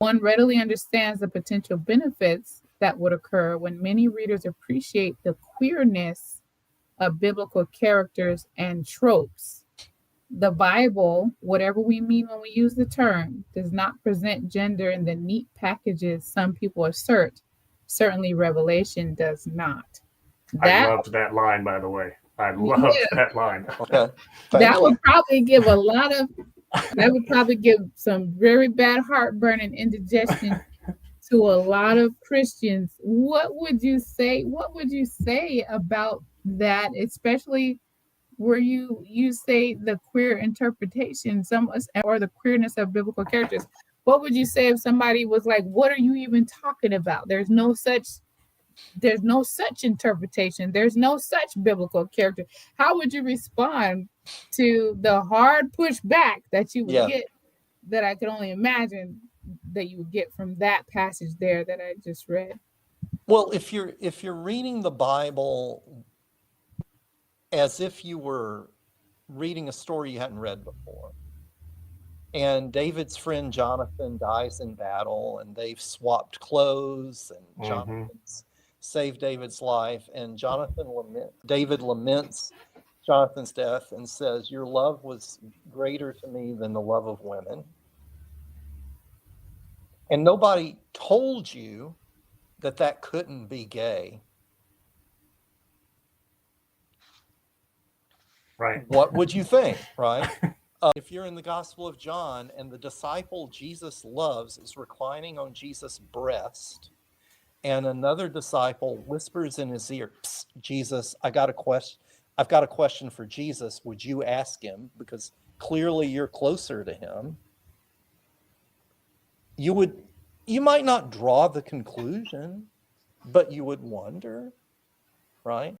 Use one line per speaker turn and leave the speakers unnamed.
One readily understands the potential benefits that would occur when many readers appreciate the queerness of biblical characters and tropes. The Bible, whatever we mean when we use the term, does not present gender in the neat packages some people assert. Certainly, Revelation does not.
I loved that line, by the way. I loved that line.
Okay.
That would probably give some very bad heartburn and indigestion to a lot of Christians. What would you say? What would you say about that, especially where you say the queer interpretation, or the queerness of biblical characters? What would you say if somebody was like, "What are you even talking about? There's no such interpretation. There's no such biblical character." How would you respond to the hard pushback that you would get, that I could only imagine that you would get from that passage there that I just read?
Well, if you're reading the Bible as if you were reading a story you hadn't read before, and David's friend Jonathan dies in battle, and they've swapped clothes, and Jonathan's saved David's life, and David laments Jonathan's death and says, "Your love was greater to me than the love of women." And nobody told you that couldn't be gay.
Right.
What would you think, right? If you're in the Gospel of John and the disciple Jesus loves is reclining on Jesus' breast, and another disciple whispers in his ear, "Psst, Jesus, I've got a question for Jesus. Would you ask him? Because clearly you're closer to him." You might not draw the conclusion, but you would wonder, right?